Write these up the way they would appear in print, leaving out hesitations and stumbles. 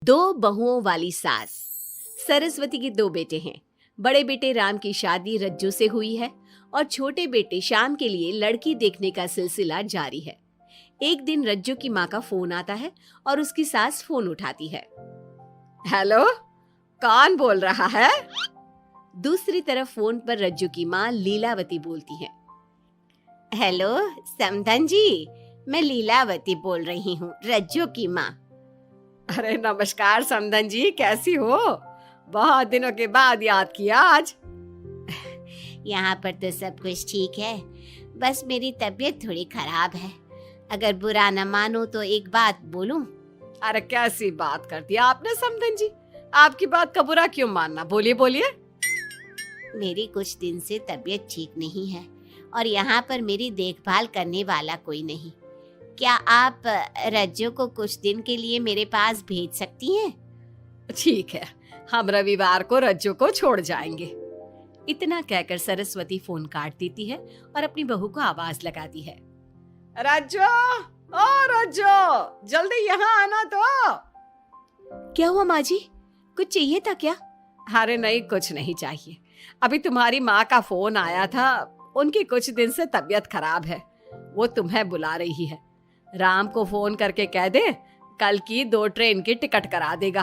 दो बहुओं वाली सास। सरस्वती के दो बेटे हैं। बड़े बेटे राम की शादी रज्जू से हुई है और छोटे बेटे श्याम के लिए लड़की देखने का सिलसिला जारी है। एक दिन रज्जू की माँ का फोन आता है और उसकी सास फोन उठाती है। हेलो, कौन बोल रहा है? दूसरी तरफ फोन पर रज्जू की माँ लीलावती बोलती है। हेलो समधन जी, मैं लीलावती बोल रही हूँ, रज्जू की माँ। अरे नमस्कार समधन जी, कैसी हो? बहुत दिनों के बाद याद किया आज। यहाँ पर तो सब कुछ ठीक है, बस मेरी तबीयत थोड़ी खराब है। अगर बुरा न मानो तो एक बात बोलूं? अरे कैसी बात कर दी आपने समधन जी, आपकी बात का बुरा क्यों मानना, बोलिए बोलिए। मेरी कुछ दिन से तबीयत ठीक नहीं है और यहाँ पर मेरी देखभाल करने वाला कोई नहीं। क्या आप रज्जू को कुछ दिन के लिए मेरे पास भेज सकती हैं? ठीक है, हम रविवार को रज्जू को छोड़ जाएंगे। इतना कहकर सरस्वती फोन काट देती है और अपनी बहू को आवाज लगाती है। रज्जू, ओ रज्जू, जल्दी यहाँ आना तो। क्या हुआ माँ जी, कुछ चाहिए था क्या? अरे नहीं, कुछ नहीं चाहिए। अभी तुम्हारी माँ का फोन आया था, उनकी कुछ दिन से तबीयत खराब है, वो तुम्हें बुला रही है। राम को फोन करके कह दे कल की 2 ट्रेन की टिकट करा देगा,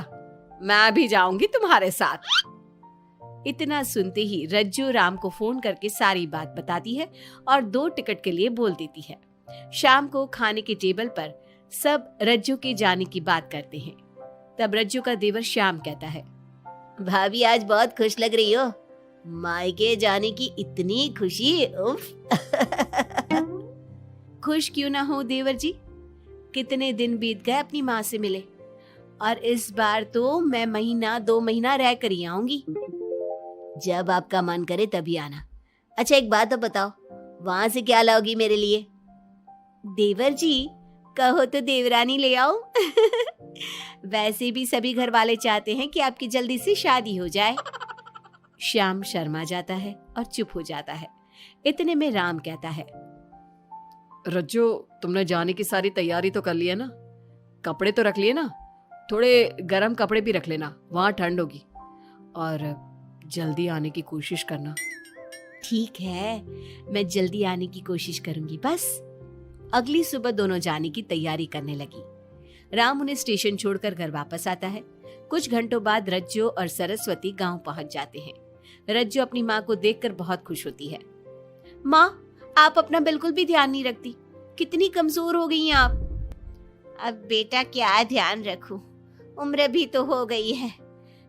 मैं भी जाऊंगी तुम्हारे साथ। इतना सुनते ही रज्जू राम को फोन करके सारी बात बताती है और 2 टिकट के लिए बोल देती है। शाम को खाने के टेबल पर सब रज्जू के जाने की बात करते हैं। तब रज्जू का देवर श्याम कहता है, भाभी आज बहुत खुश लग रही हो, मायके जाने की इतनी खुशी, उफ। खुश क्यों ना हो देवर जी, कितने दिन बीत गए अपनी माँ से मिले, और इस बार तो मैं 1-2 महीना रह कर ही आऊंगी। जब आपका मन करे तभी आना। अच्छा एक बात तो बताओ, वहां से क्या लाओगी मेरे लिए? देवर जी, कहो तो देवरानी ले आओ। वैसे भी सभी घर वाले चाहते हैं कि आपकी जल्दी से शादी हो जाए। श्याम शर्मा जाता है और चुप हो जाता है। इतने में राम कहता है, रज्जू, तुमने जाने की सारी तैयारी तो कर ली है ना? कपड़े तो रख लिए ना? थोड़े गर्म कपड़े भी रख लेना, वहां ठंड होगी, और जल्दी आने की कोशिश करना। ठीक है, मैं जल्दी आने की कोशिश करूंगी बस। अगली सुबह दोनों जाने की तैयारी करने लगी। राम उन्हें स्टेशन छोड़कर घर वापस आता है। कुछ घंटों बाद रज्जू और सरस्वती गांव पहुंच जाते हैं। रज्जू अपनी माँ को देखकर बहुत खुश होती है। माँ, आप अपना बिल्कुल भी ध्यान नहीं रखती, कितनी कमजोर हो गई हैं आप। अब बेटा क्या ध्यान रखूं, उम्र भी तो हो गई है,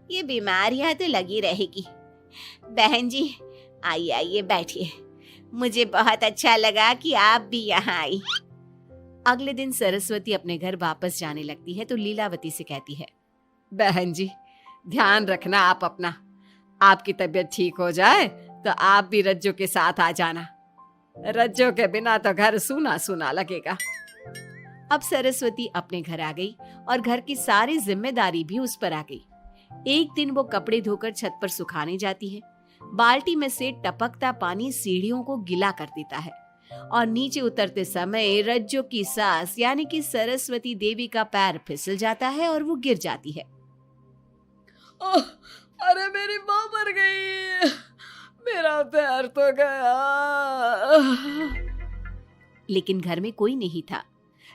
ये बीमारियां तो लगी रहेगी। बहन जी आइए आइए बैठिए, मुझे बहुत अच्छा लगा कि आप भी यहाँ आई। अगले दिन सरस्वती अपने घर वापस जाने लगती है तो लीलावती से कहती है, बहन जी ध्यान रखना आप अपना, आपकी तबीयत ठीक हो जाए तो आप भी रज्जू के साथ आ जाना, रज्जू के बिना तो घर सूना सूना लगेगा। अब सरस्वती अपने घर आ गई और घर की सारी जिम्मेदारी भी उस पर आ गई। एक दिन वो कपड़े धोकर छत पर सुखाने जाती है। बाल्टी में से टपकता पानी सीढ़ियों को गीला कर देता है और नीचे उतरते समय रज्जू की सास यानी कि सरस्वती देवी का पैर फिसल जाता है और वो गिर जाती है। ओह, अरे मेरी माँ मर गई, मेरा पैर तो गया। लेकिन घर में कोई नहीं था।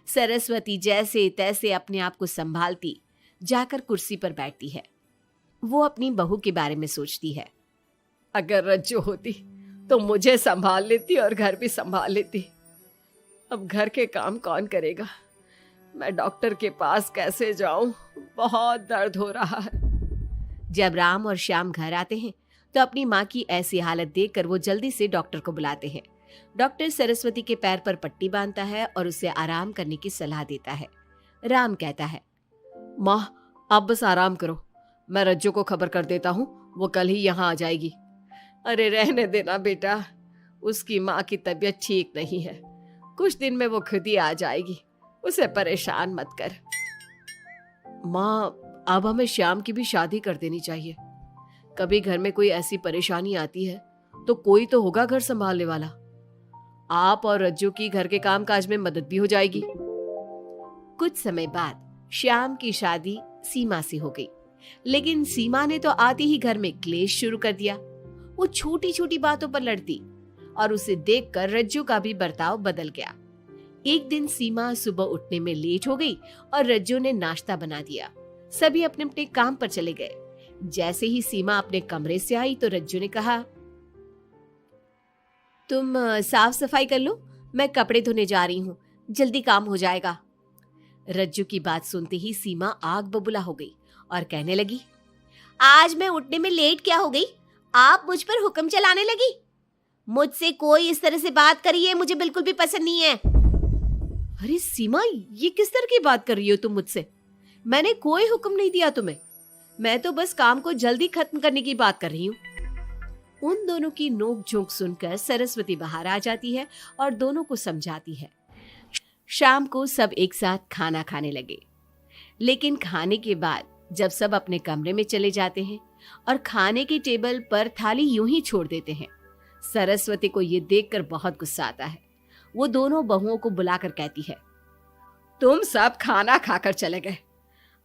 सरस्वती जैसे तैसे अपने आप को संभालती जाकर कुर्सी पर बैठती है। वो अपनी बहू के बारे में सोचती है, अगर रज्जू होती तो मुझे संभाल लेती और घर भी संभाल लेती। अब घर के काम कौन करेगा? मैं डॉक्टर के पास कैसे जाऊं? बहुत दर्द हो रहा है। जब राम और श्याम घर आते हैं तो अपनी माँ की ऐसी हालत देखकर वो जल्दी से डॉक्टर को बुलाते हैं। डॉक्टर सरस्वती के पैर पर पट्टी बांधता है और उसे आराम करने की सलाह देता है। राम कहता है, माँ आप बस आराम करो, मैं रज्जू को खबर कर देता हूँ, वो कल ही यहाँ आ जाएगी। अरे रहने देना बेटा, उसकी माँ की तबीयत ठीक नहीं है, कुछ दिन में वो खुद ही आ जाएगी, उसे परेशान मत कर। माँ अब हमें श्याम की भी शादी कर देनी चाहिए, कभी घर में कोई ऐसी परेशानी आती है तो कोई तो होगा घर संभालने वाला। आप और रज्जू की घर के काम काज में मदद भी हो जाएगी। कुछ समय बाद श्याम की शादी सीमा से हो गई। लेकिन सीमा ने तो आते ही घर में क्लेश शुरू कर दिया। वो छोटी छोटी बातों पर लड़ती और उसे देखकर रज्जू का भी बर्ताव बदल गया। एक दिन सीमा सुबह उठने में लेट हो गई और रज्जू ने नाश्ता बना दिया। सभी अपने अपने काम पर चले गए। जैसे ही सीमा अपने कमरे से आई तो रज्जू ने कहा, तुम साफ सफाई कर लो, मैं कपड़े धोने जा रही हूँ, जल्दी काम हो जाएगा। रज्जू की बात सुनते ही सीमा आग बबूला हो गई और कहने लगी, आज मैं उठने में लेट क्या हो गई? आप मुझ पर हुक्म चलाने लगी। मुझसे कोई इस तरह से बात करी है मुझे बिल्कुल भी पसंद नहीं है। अरे सीमा, ये किस तरह की बात कर रही हो तुम मुझसे? मैंने कोई हुक्म नहीं दिया तुम्हें। मैं तो बस काम को जल्दी खत्म करने की बात कर रही हूँ। उन दोनों की नोक झोंक सुनकर सरस्वती बाहर आ जाती है और दोनों को समझाती है। शाम को सब एक साथ खाना खाने लगे। लेकिन खाने के बाद जब सब अपने कमरे में चले जाते हैं और खाने की टेबल पर थाली यूं ही छोड़ देते हैं, सरस्वती को ये देखकर बहुत गुस्सा आता है। वो दोनों बहुओं को बुलाकर कहती है, तुम सब खाना खाकर चले गए,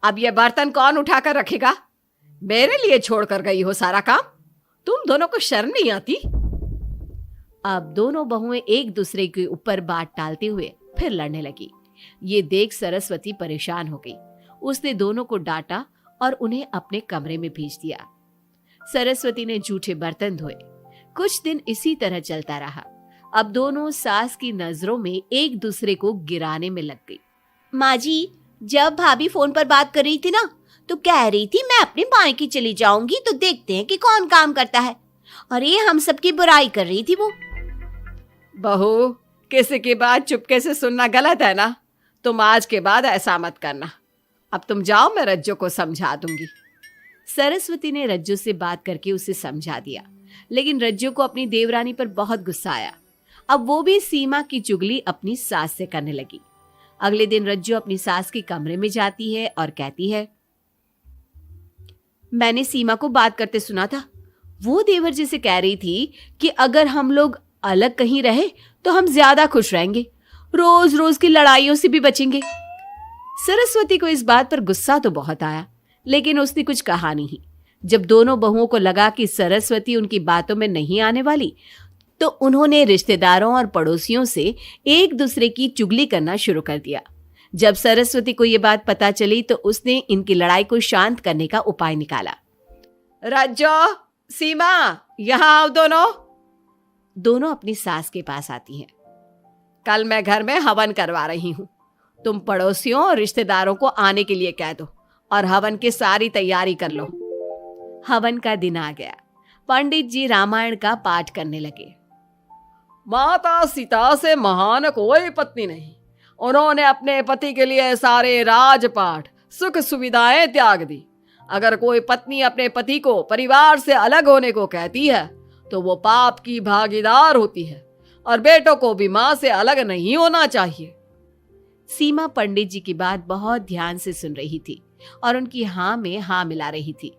अब ये बर्तन कौन उठाकर रखेगा? मेरे लिए छोड़कर गई हो सारा काम। तुम दोनों को शर्म नहीं आती? अब दोनों बहुएं एक दूसरे के ऊपर बात टालते हुए फिर लड़ने लगी। ये देख सरस्वती परेशान हो गई। उसने दोनों को डांटा और उन्हें अपने कमरे में भेज दिया। सरस्वती ने जूठे बर्तन धोए। कुछ दिन इसी तरह चलता रहा। अब दोनों सास की नजरों में एक दूसरे को गिराने में लग गई। माँ जी, जब भाभी फोन पर बात कर रही थी ना, तो कह रही थी मैं अपने मायके चली जाऊंगी तो देखते हैं कि कौन काम करता है। और ये हम सबकी बुराई कर रही थी वो। बहू, किसी की बात चुपके से सुनना गलत है ना। तुम आज के बाद ऐसा मत करना। अब तुम जाओ, मैं रज्जू को समझा दूंगी। सरस्वती ने रज्जू से बात करके उसे समझा दिया। लेकिन रज्जू को अपनी देवरानी पर बहुत गुस्सा आया। अब वो भी सीमा की चुगली अपनी सास से करने लगी। अगले दिन रज्जू अपनी सास के कमरे में जाती है और कहती है, मैंने सीमा को बात करते सुना था। वो देवर जी से कह रही थी कि अगर हम लोग अलग कहीं रहे तो हम ज्यादा खुश रहेंगे, रोज रोज की लड़ाइयों से भी बचेंगे। सरस्वती को इस बात पर गुस्सा तो बहुत आया, लेकिन उसने कुछ कहा नहीं। जब दोनों बहुओं को लगा कि सरस्वती उनकी बातों में नहीं आने वाली, तो उन्होंने रिश्तेदारों और पड़ोसियों से एक दूसरे की चुगली करना शुरू कर दिया। जब सरस्वती को ये बात पता चली तो उसने इनकी लड़ाई को शांत करने का उपाय निकाला। रज्जो, सीमा, यहाँ आओ दोनों। दोनों अपनी सास के पास आती हैं। कल मैं घर में हवन करवा रही हूँ। तुम पड़ोसियों और रिश्तेदारों को आने के लिए कह दो और हवन की सारी तैयारी कर लो। हवन का दिन आ गया। पंडित जी रामायण का पाठ करने लगे। माता सीता से महान कोई पत्नी नहीं। उन्होंने अपने पति के लिए सारे राजपाट, सुख सुविधाएं त्याग दी। अगर कोई पत्नी अपने पति को परिवार से अलग होने को कहती है तो वो पाप की भागीदार होती है और बेटों को भी मां से अलग नहीं होना चाहिए। सीमा पंडित जी की बात बहुत ध्यान से सुन रही थी और उनकी हाँ में हाँ मिला रही थी।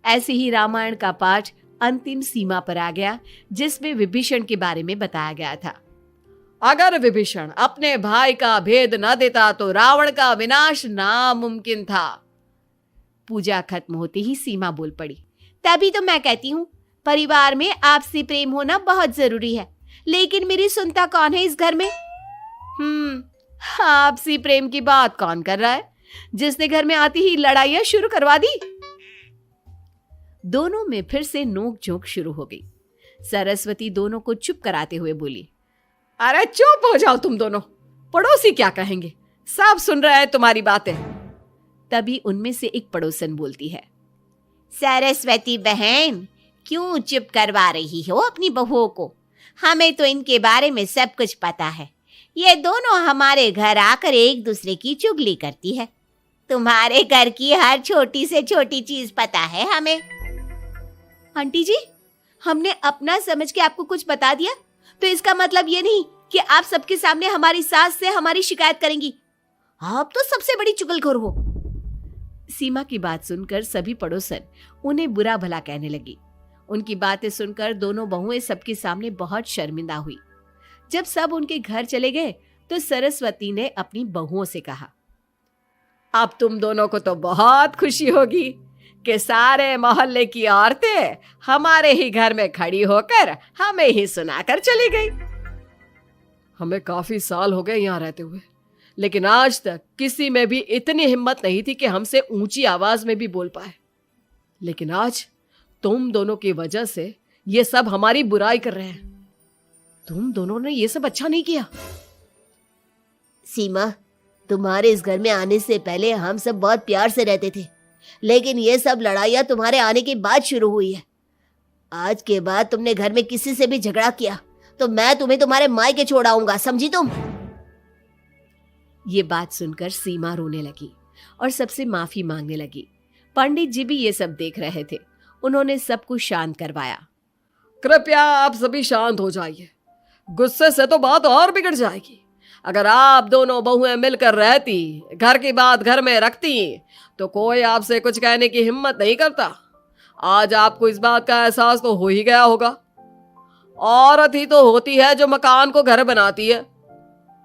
ऐसे ही रामायण का पाठ अंतिम सीमा पर आ गया, जिसमें विभीषण के बारे में बताया गया था। अगर विभीषण अपने भाई का भेद न देता तो रावण का विनाश नामुमकिन था। पूजा खत्म होते ही सीमा बोल पड़ी, तभी तो मैं कहती हूँ परिवार में आपसी प्रेम होना बहुत जरूरी है। लेकिन मेरी सुनता कौन है इस घर में? आपसी प्रेम की बात कौन कर रहा है, जिसने घर में आती ही लड़ाइयां शुरू करवा दी। दोनों में फिर से नोक झोंक शुरू हो गई। सरस्वती दोनों को चुप कराते हुए बोली, अरे चुप हो जाओ तुम दोनों, पड़ोसी क्या कहेंगे, सब सुन रहे हैं तुम्हारी बातें। तभी उनमें से एक पड़ोसन बोलती है, सरस्वती बहन, क्यों चुप करवा रही हो अपनी बहुओं को? हमें तो इनके बारे में सब कुछ पता है। ये दोनों हमारे घर आकर एक दूसरे की चुगली करती है। तुम्हारे घर की हर छोटी से छोटी चीज पता है हमें। आंटी जी, हमने अपना समझ के आपको कुछ बता दिया तो इसका मतलब ये नहीं कि आप सबके सामने हमारी सास से हमारी शिकायत करेंगी। आप तो सबसे बड़ी चुगलखोर हो। सीमा की बात सुनकर सभी पड़ोसन उन्हें बुरा भला कहने लगी। उनकी बातें सुनकर दोनों बहुएं सबके सामने बहुत शर्मिंदा हुई। जब सब उनके घर चले गए तो सरस्वती ने अपनी बहुओं से कहा, अब तुम दोनों को तो बहुत खुशी होगी कि सारे मोहल्ले की औरतें हमारे ही घर में खड़ी होकर हमें ही सुनाकर चली गई। हमें काफी साल हो गए यहाँ रहते हुए, लेकिन आज तक किसी में भी इतनी हिम्मत नहीं थी कि हमसे ऊंची आवाज में भी बोल पाए। लेकिन आज तुम दोनों की वजह से ये सब हमारी बुराई कर रहे हैं। तुम दोनों ने ये सब अच्छा नहीं किया। सीमा, तुम्हारे इस घर में आने से पहले हम सब बहुत प्यार से रहते थे, लेकिन ये सब लड़ाइयाँ तुम्हारे आने के बाद शुरू हुई है। आज के बाद तुमने घर में किसी से भी झगड़ा किया तो मैं तुम्हें तुम्हारे मायके छोड़ आऊंगा, समझी तुम? ये बात सुनकर सीमा रोने लगी और सबसे माफी मांगने लगी। पंडित जी भी ये सब देख रहे थे। उन्होंने सबको शांत करवाया। कृपया आप सभी शांत हो जाइए, गुस्से से तो बात और बिगड़ जाएगी। अगर आप दोनों बहुएं मिलकर रहती, घर की बात घर में रखती, तो कोई आपसे कुछ कहने की हिम्मत नहीं करता। आज आपको इस बात का एहसास तो हो ही गया होगा। औरत ही तो होती है जो मकान को घर बनाती है।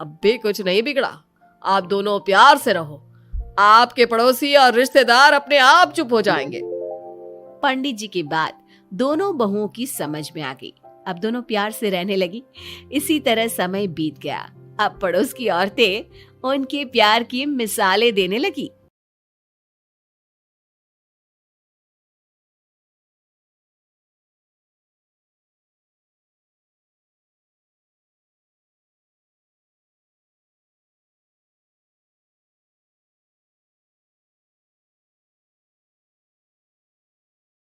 अब भी कुछ नहीं बिगड़ा, आप दोनों प्यार से रहो। आपके पड़ोसी और रिश्तेदार अपने आप चुप हो जाएंगे। पंडित जी की बात दोनों बहुओं की समझ में आ गई। अब दोनों प्यार से रहने लगी। इसी तरह समय बीत गया। अब पड़ोस की औरतें उनके प्यार की मिसालें देने लगी।